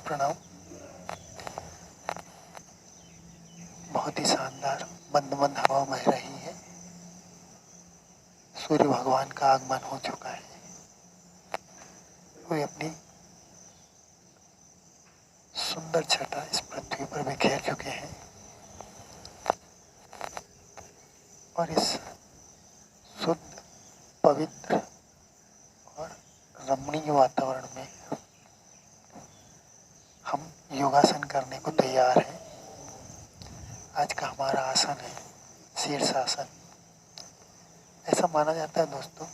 प्रणाम। बहुत ही शानदार मंद मंद हवा बह रही है। सूर्य भगवान का आगमन हो चुका है। वे अपनी सुंदर छटा इस पृथ्वी पर बिखेर चुके हैं और इस शुद्ध, पवित्र और रमणीय वातावरण में हम योगासन करने को तैयार हैं। आज का हमारा आसन है शीर्षासन। ऐसा माना जाता है दोस्तों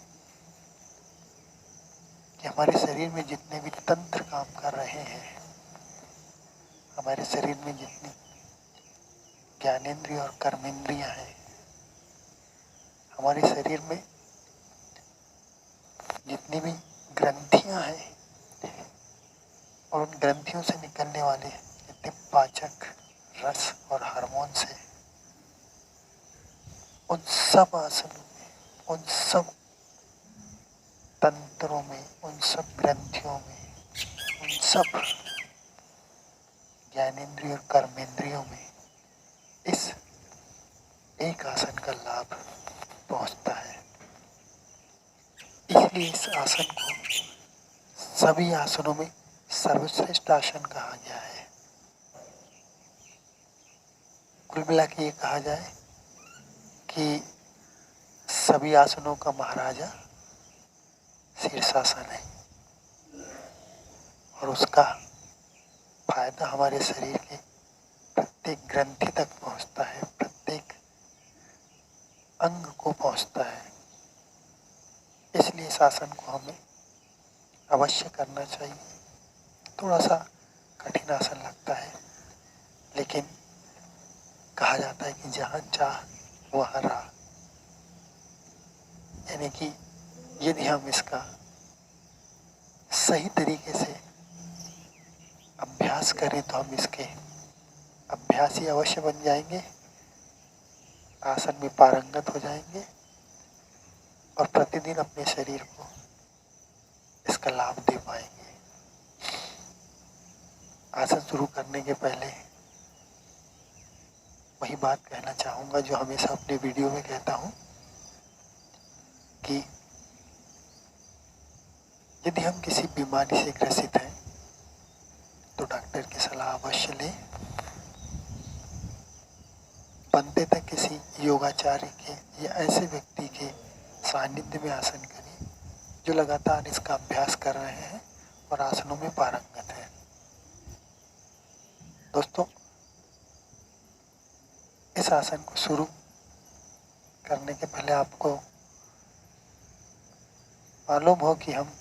कि हमारे शरीर में जितने भी तंत्र काम कर रहे हैं, हमारे शरीर में जितनी ज्ञानेंद्रिय और कर्मेंद्रियां हैं, हमारे शरीर में जितनी भी ग्रंथियां हैं और उन ग्रंथियों से निकलने वाले जितने पाचक रस और हार्मोन्स हैं, उन सब आसनों में, उन सब तंत्रों में, उन सब ग्रंथियों में, उन सब ज्ञानेंद्रिय और कर्मेंद्रियों में इस एक आसन का लाभ पहुंचता है। इसलिए इस आसन को सभी आसनों में सर्वश्रेष्ठ आसन कहा गया है। कुल मिला के ये कहा जाए कि सभी आसनों का महाराजा शीर्षासन है और उसका फायदा हमारे शरीर के प्रत्येक ग्रंथि तक पहुंचता है, प्रत्येक अंग को पहुंचता है। इसलिए इस आसन को हमें अवश्य करना चाहिए। थोड़ा सा कठिन आसन लगता है, लेकिन कहा जाता है कि जहाँ चाह वहाँ राह। यानी कि यदि हम इसका सही तरीके से अभ्यास करें तो हम इसके अभ्यासी अवश्य बन जाएंगे, आसन में पारंगत हो जाएंगे और प्रतिदिन अपने शरीर को इसका लाभ दे पाएंगे। आसन शुरू करने के पहले वही बात कहना चाहूँगा जो हमेशा अपने वीडियो में कहता हूँ कि यदि हम किसी बीमारी से ग्रसित हैं तो डॉक्टर की सलाह अवश्य लें। बनते तक किसी योगाचार्य के या ऐसे व्यक्ति के सानिध्य में आसन करें जो लगातार इसका अभ्यास कर रहे हैं और आसनों में पारंगत हैं। दोस्तों, इस आसन को शुरू करने के पहले आपको मालूम हो कि हम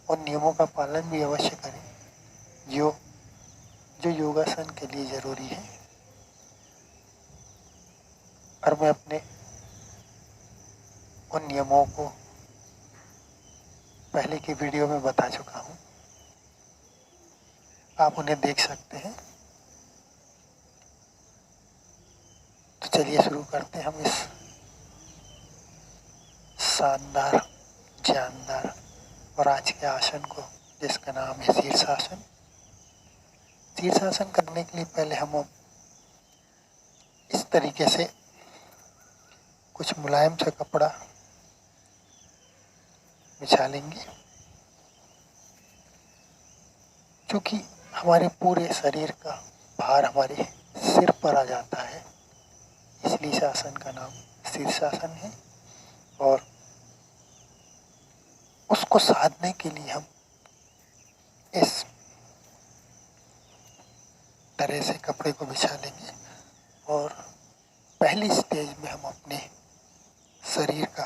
उन नियमों का पालन भी अवश्य करें जो योगासन के लिए जरूरी है। और मैं अपने उन नियमों को पहले की वीडियो में बता चुका हूँ, आप उन्हें देख सकते हैं। तो चलिए शुरू करते हैं हम इस शानदार, जानदार और आज के आसन को, जिसका नाम है शीर्षासन। शीर्षासन करने के लिए पहले हम इस तरीके से कुछ मुलायम सा कपड़ा बिछा लेंगे, क्योंकि हमारे पूरे शरीर का भार हमारे सिर पर आ जाता है। इसलिए इस आसन का नाम शीर्षासन है और उसको साधने के लिए हम इस तरह से कपड़े को बिछा लेंगे और पहली स्टेज में हम अपने शरीर का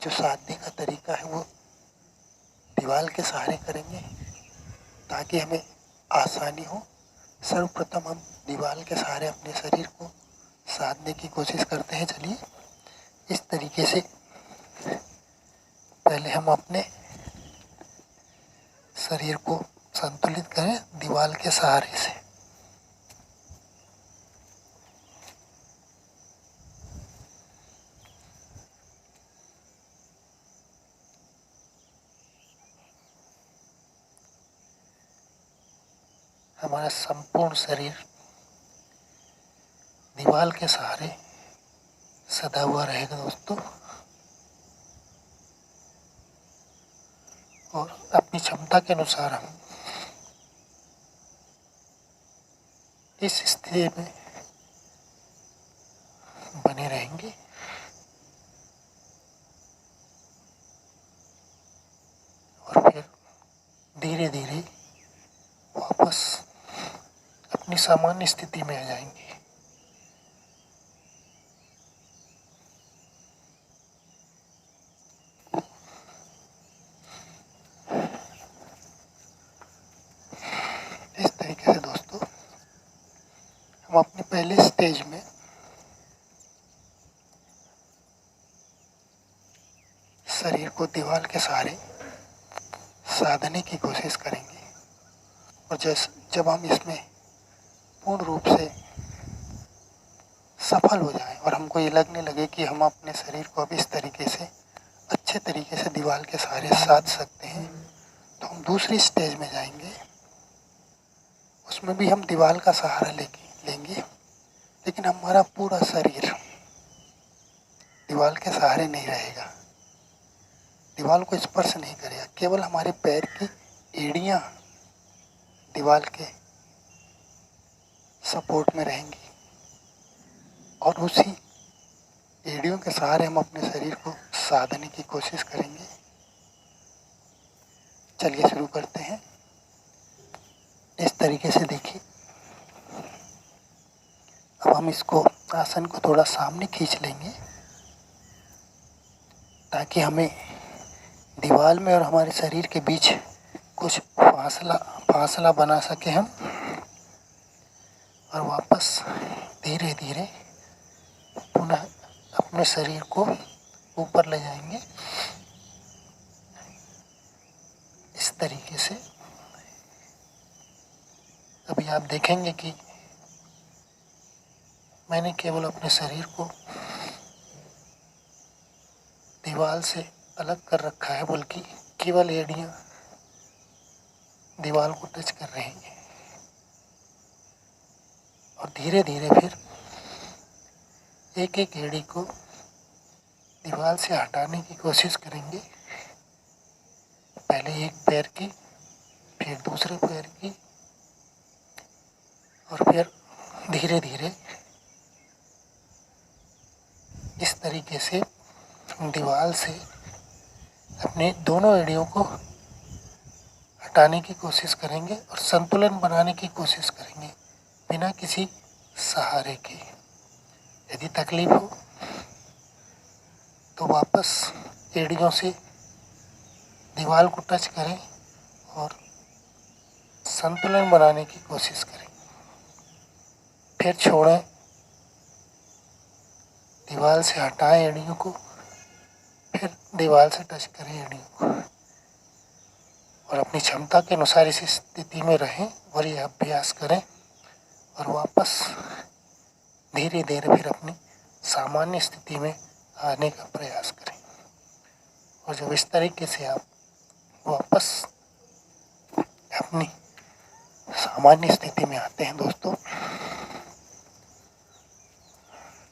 जो साधने का तरीका है वो दीवार के सहारे करेंगे ताकि हमें आसानी हो। सर्वप्रथम हम दीवार के सहारे अपने शरीर को साधने की कोशिश करते हैं। चलिए इस तरीके से पहले हम अपने शरीर को संतुलित करें दीवार के सहारे से। हमारा संपूर्ण शरीर दीवार के सहारे सदा हुआ रहेगा दोस्तों। और अपनी क्षमता के अनुसार हम इस स्थिति में बने रहेंगे। और फिर धीरे धीरे वापस अपनी सामान्य स्थिति में आ जाएंगे। इस तरीके से दोस्तों हम अपने पहले स्टेज में शरीर को दीवार के सहारे साधने की कोशिश करेंगे। और जब हम इसमें पूर्ण रूप से सफल हो जाएं और हमको ये लगने लगे कि हम अपने शरीर को अब इस तरीके से अच्छे तरीके से दीवार के सहारे साध सकते हैं, तो हम दूसरी स्टेज में जाएंगे। उसमें भी हम दीवार का सहारा लेंगे, लेकिन हमारा पूरा शरीर दीवार के सहारे नहीं रहेगा, दीवार को स्पर्श नहीं करेगा। केवल हमारे पैर की एड़ियाँ दीवार के सपोर्ट में रहेंगी और उसी एड़ियों के सहारे हम अपने शरीर को साधने की कोशिश करेंगे। चलिए शुरू करते हैं। इस तरीके से देखिए, अब हम इसको आसन को थोड़ा सामने खींच लेंगे ताकि हमें दीवार में और हमारे शरीर के बीच कुछ फासला बना सके हम। और वापस धीरे धीरे पुनः अपने शरीर को ऊपर ले जाएंगे। इस तरीके से अभी आप देखेंगे कि मैंने केवल अपने शरीर को दीवार से अलग कर रखा है, बल्कि केवल एड़ियाँ दीवार को टच कर रही हैं। और धीरे धीरे फिर एक एक एड़ी को दीवार से हटाने की कोशिश करेंगे। पहले एक पैर की, फिर दूसरे पैर की, और फिर धीरे धीरे इस तरीके से दीवार से अपने दोनों एड़ियों को हटाने की कोशिश करेंगे और संतुलन बनाने की कोशिश करेंगे बिना किसी सहारे के। यदि तकलीफ हो तो वापस एड़ियों से दीवार को टच करें और संतुलन बनाने की कोशिश करें। फिर छोड़ें, दीवार से हटाएं एड़ियों को, फिर दीवार से टच करें एड़ियों को। और अपनी क्षमता के अनुसार इस स्थिति में रहें और ये अभ्यास करें और वापस धीरे धीरे फिर अपनी सामान्य स्थिति में आने का प्रयास करें। और जब इस तरीके से आप वापस अपनी सामान्य स्थिति में आते हैं दोस्तों,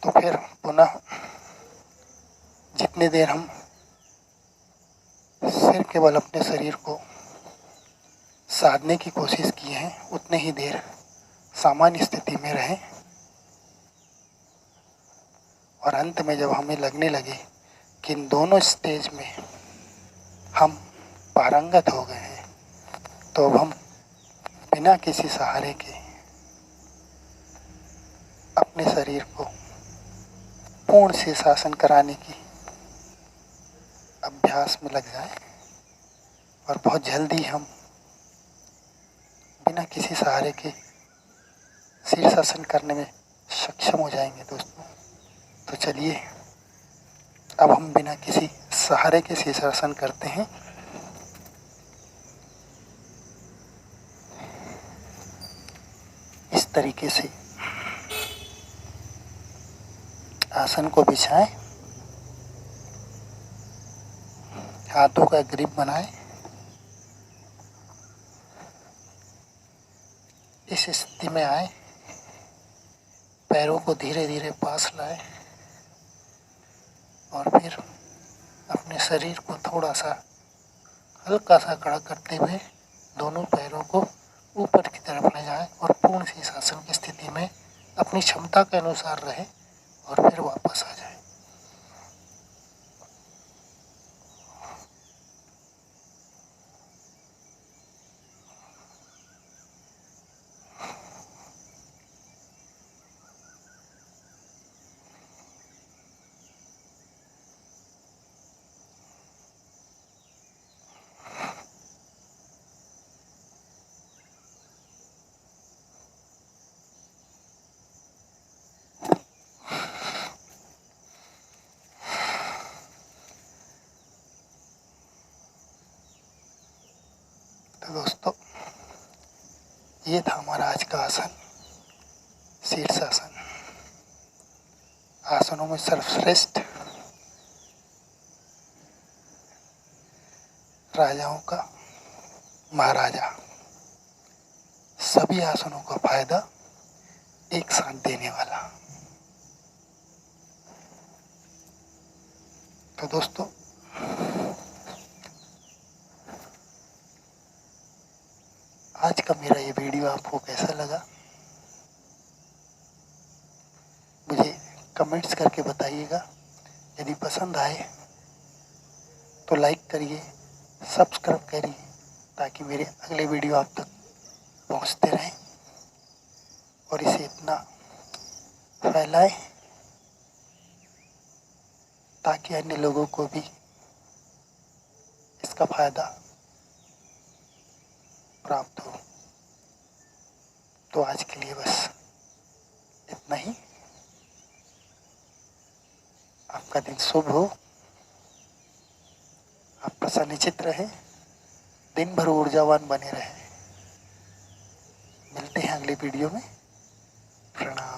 तो फिर पुनः जितनी देर हम सिर्फ केवल अपने शरीर को साधने की कोशिश की है, उतने ही देर सामान्य स्थिति में रहें। और अंत में जब हमें लगने लगे कि इन दोनों स्टेज में हम पारंगत हो गए हैं, तो अब हम बिना किसी सहारे के अपने शरीर को पूर्ण शीर्षासन कराने की अभ्यास में लग जाएं। और बहुत जल्दी हम बिना किसी सहारे के शीर्षासन करने में सक्षम हो जाएंगे दोस्तों। तो चलिए अब हम बिना किसी सहारे के शीर्षासन करते हैं। इस तरीके से आसन को बिछाएं, हाथों का ग्रिप बनाएं इस स्थिति में आए, पैरों को धीरे धीरे पास लाए और फिर अपने शरीर को थोड़ा सा हल्का सा खड़ा करते हुए दोनों पैरों को ऊपर की तरफ ले जाएं और पूर्ण शीर्षासन की स्थिति में अपनी क्षमता के अनुसार रहे और फिर वापस आ जाए। तो दोस्तों, ये था हमारा आज का आसन, शीर्षासन। आसनों में सर्वश्रेष्ठ राजाओं का महाराजा। सभी आसनों का फायदा एक साथ देने वाला। तो दोस्तों, आज का मेरा ये वीडियो आपको कैसा लगा मुझे कमेंट्स करके बताइएगा। यदि पसंद आए तो लाइक करिए, सब्सक्राइब करिए, ताकि मेरे अगले वीडियो आप तक पहुंचते रहें और इसे इतना फैलाएं ताकि अन्य लोगों को भी इसका फायदा प्राप्त हो। तो आज के लिए बस इतना ही। आपका दिन शुभ हो, आप प्रसन्नचित्त रहे, दिन भर ऊर्जावान बने रहे। मिलते हैं अगले वीडियो में। प्रणाम।